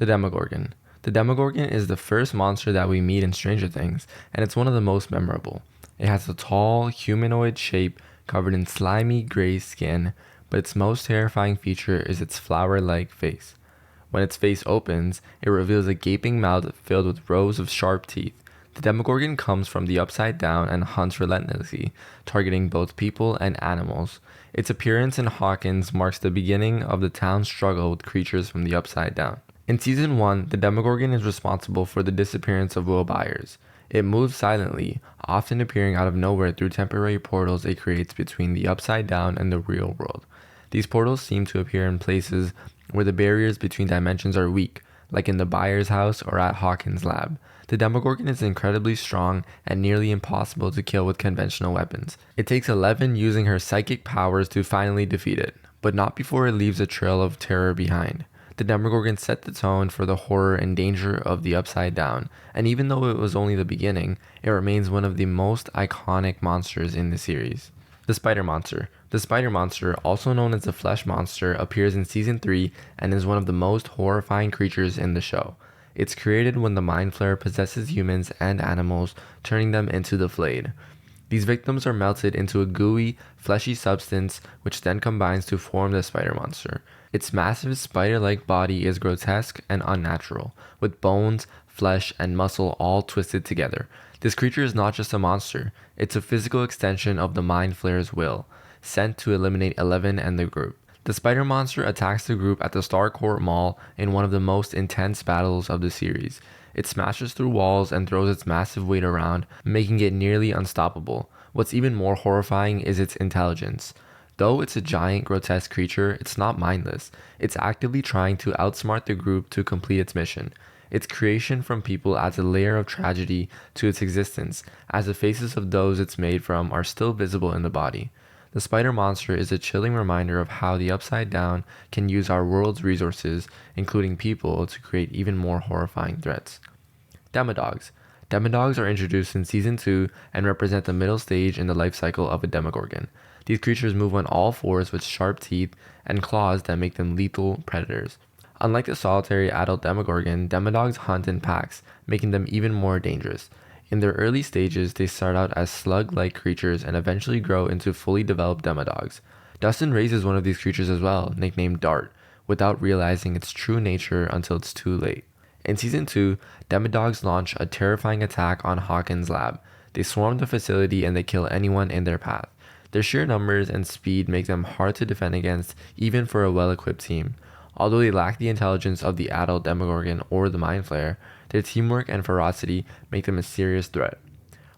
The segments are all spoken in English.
The Demogorgon. The Demogorgon is the first monster that we meet in Stranger Things, and it's one of the most memorable. It has a tall, humanoid shape covered in slimy gray skin, but its most terrifying feature is its flower-like face. When its face opens, it reveals a gaping mouth filled with rows of sharp teeth. The Demogorgon comes from the upside down and hunts relentlessly, targeting both people and animals. Its appearance in Hawkins marks the beginning of the town's struggle with creatures from the upside down. In Season 1, the Demogorgon is responsible for the disappearance of Will Byers. It moves silently, often appearing out of nowhere through temporary portals it creates between the upside down and the real world. These portals seem to appear in places where the barriers between dimensions are weak, like in the Byers' house or at Hawkins' lab. The Demogorgon is incredibly strong and nearly impossible to kill with conventional weapons. It takes 11 using her psychic powers to finally defeat it, but not before it leaves a trail of terror behind. The Demogorgon set the tone for the horror and danger of the Upside Down, and even though it was only the beginning, it remains one of the most iconic monsters in the series. The Spider Monster. The Spider Monster, also known as the Flesh Monster, appears in Season 3 and is one of the most horrifying creatures in the show. It's created when the Mind Flayer possesses humans and animals, turning them into the Flayed. These victims are melted into a gooey, fleshy substance which then combines to form the Spider Monster. Its massive spider-like body is grotesque and unnatural, with bones, flesh, and muscle all twisted together. This creature is not just a monster, it's a physical extension of the Mind Flayer's will, sent to eliminate 11 and the group. The Spider Monster attacks the group at the Starcourt Mall in one of the most intense battles of the series. It smashes through walls and throws its massive weight around, making it nearly unstoppable. What's even more horrifying is its intelligence. Though it's a giant, grotesque creature, it's not mindless. It's actively trying to outsmart the group to complete its mission. Its creation from people adds a layer of tragedy to its existence, as the faces of those it's made from are still visible in the body. The Spider Monster is a chilling reminder of how the Upside Down can use our world's resources, including people, to create even more horrifying threats. Demodogs. Demodogs are introduced in Season 2 and represent the middle stage in the life cycle of a Demogorgon. These creatures move on all fours with sharp teeth and claws that make them lethal predators. Unlike the solitary adult Demogorgon, Demodogs hunt in packs, making them even more dangerous. In their early stages, they start out as slug-like creatures and eventually grow into fully developed Demodogs. Dustin raises one of these creatures as well, nicknamed Dart, without realizing its true nature until it's too late. In Season 2, Demodogs launch a terrifying attack on Hawkins' lab. They swarm the facility and they kill anyone in their path. Their sheer numbers and speed make them hard to defend against, even for a well-equipped team. Although they lack the intelligence of the adult Demogorgon or the Mind Flayer, their teamwork and ferocity make them a serious threat.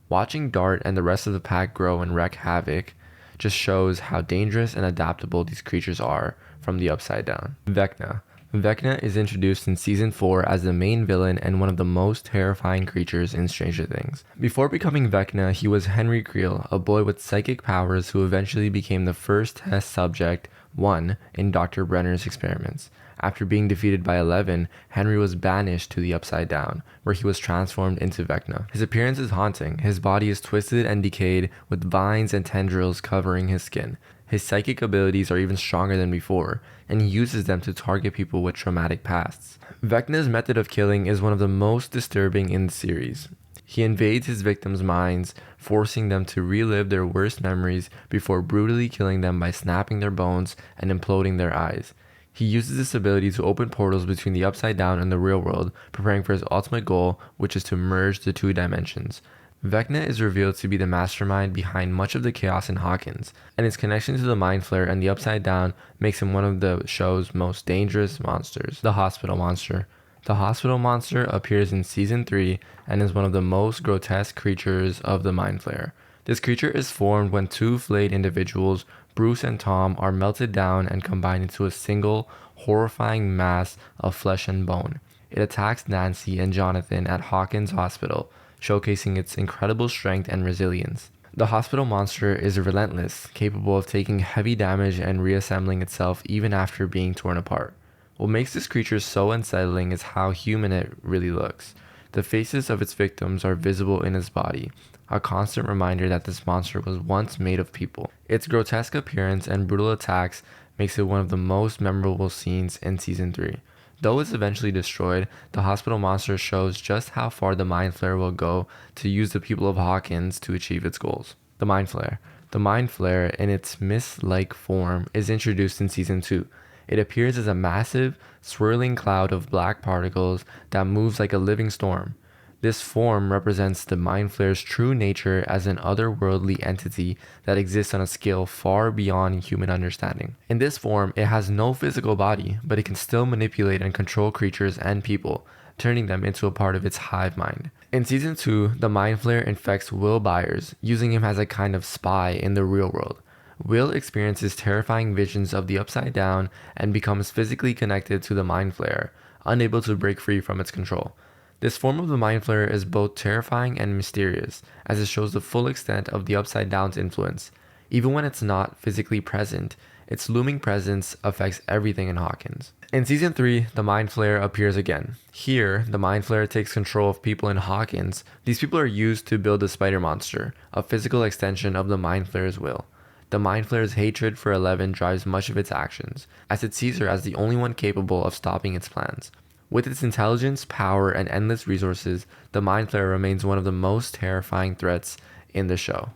Watching Dart and the rest of the pack grow and wreak havoc just shows how dangerous and adaptable these creatures are from the Upside Down. Vecna. Vecna is introduced in Season 4 as the main villain and one of the most terrifying creatures in Stranger Things. Before becoming Vecna, he was Henry Creel, a boy with psychic powers who eventually became the first test subject, 1, in Dr. Brenner's experiments. After being defeated by 11, Henry was banished to the Upside Down, where he was transformed into Vecna. His appearance is haunting. His body is twisted and decayed, with vines and tendrils covering his skin. His psychic abilities are even stronger than before, and he uses them to target people with traumatic pasts. Vecna's method of killing is one of the most disturbing in the series. He invades his victims' minds, forcing them to relive their worst memories before brutally killing them by snapping their bones and imploding their eyes. He uses this ability to open portals between the Upside Down and the real world, preparing for his ultimate goal, which is to merge the two dimensions. Vecna is revealed to be the mastermind behind much of the chaos in Hawkins, and his connection to the Mind Flayer and the Upside Down makes him one of the show's most dangerous monsters. The Hospital Monster. The Hospital Monster appears in Season 3 and is one of the most grotesque creatures of the Mind Flayer. This creature is formed when two flayed individuals, Bruce and Tom, are melted down and combined into a single, horrifying mass of flesh and bone. It attacks Nancy and Jonathan at Hawkins Hospital, showcasing its incredible strength and resilience. The Hospital Monster is relentless, capable of taking heavy damage and reassembling itself even after being torn apart. What makes this creature so unsettling is how human it really looks. The faces of its victims are visible in its body, a constant reminder that this monster was once made of people. Its grotesque appearance and brutal attacks makes it one of the most memorable scenes in Season 3. Though it's eventually destroyed, the hospital monster shows just how far the Mind Flayer will go to use the people of Hawkins to achieve its goals. The Mind Flayer. The Mind Flayer, in its mist-like form, is introduced in Season 2. It appears as a massive, swirling cloud of black particles that moves like a living storm. This form represents the Mind Flayer's true nature as an otherworldly entity that exists on a scale far beyond human understanding. In this form, it has no physical body, but it can still manipulate and control creatures and people, turning them into a part of its hive mind. In Season 2, the Mind Flayer infects Will Byers, using him as a kind of spy in the real world. Will experiences terrifying visions of the Upside Down and becomes physically connected to the Mind Flayer, unable to break free from its control. This form of the Mind Flayer is both terrifying and mysterious, as it shows the full extent of the Upside Down's influence. Even when it's not physically present, its looming presence affects everything in Hawkins. In Season 3, the Mind Flayer appears again. Here, the Mind Flayer takes control of people in Hawkins. These people are used to build the Spider Monster, a physical extension of the Mind Flayer's will. The Mind Flayer's hatred for Eleven drives much of its actions, as it sees her as the only one capable of stopping its plans. With its intelligence, power, and endless resources, the Mind Flayer remains one of the most terrifying threats in the show.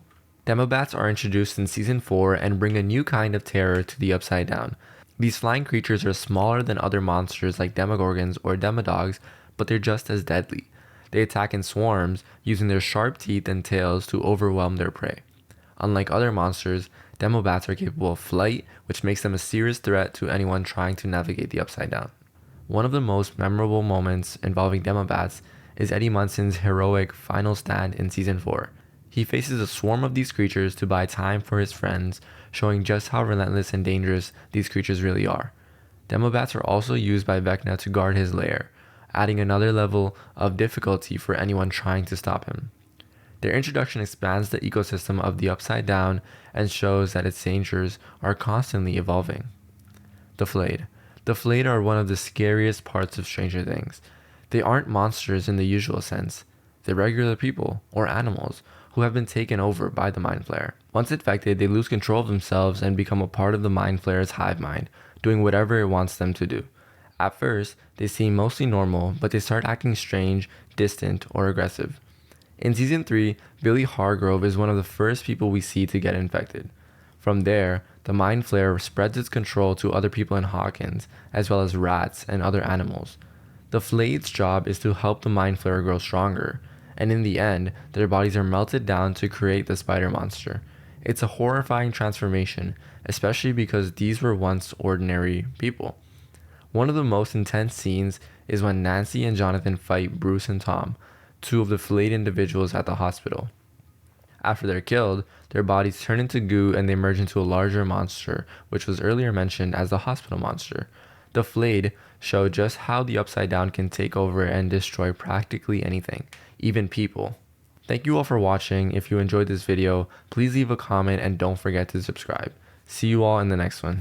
Demobats are introduced in Season 4 and bring a new kind of terror to the Upside Down. These flying creatures are smaller than other monsters like Demogorgons or Demodogs, but they're just as deadly. They attack in swarms, using their sharp teeth and tails to overwhelm their prey. Unlike other monsters, Demobats are capable of flight, which makes them a serious threat to anyone trying to navigate the Upside Down. One of the most memorable moments involving Demobats is Eddie Munson's heroic final stand in Season 4. He faces a swarm of these creatures to buy time for his friends, showing just how relentless and dangerous these creatures really are. Demobats are also used by Vecna to guard his lair, adding another level of difficulty for anyone trying to stop him. Their introduction expands the ecosystem of the Upside Down and shows that its dangers are constantly evolving. The Flayed. The Flayed are one of the scariest parts of Stranger Things. They aren't monsters in the usual sense. They're regular people, or animals, who have been taken over by the Mind Flayer. Once infected, they lose control of themselves and become a part of the Mind Flayer's hive mind, doing whatever it wants them to do. At first, they seem mostly normal, but they start acting strange, distant, or aggressive. In Season 3, Billy Hargrove is one of the first people we see to get infected. From there, the Mind Flayer spreads its control to other people in Hawkins, as well as rats and other animals. The Flayed's job is to help the Mind Flayer grow stronger, and in the end, their bodies are melted down to create the Spider Monster. It's a horrifying transformation, especially because these were once ordinary people. One of the most intense scenes is when Nancy and Jonathan fight Bruce and Tom, two of the Flayed individuals at the hospital. After they're killed, their bodies turn into goo and they merge into a larger monster, which was earlier mentioned as the hospital monster. The Flayed show just how the Upside Down can take over and destroy practically anything, even people. Thank you all for watching. If you enjoyed this video, please leave a comment and don't forget to subscribe. See you all in the next one.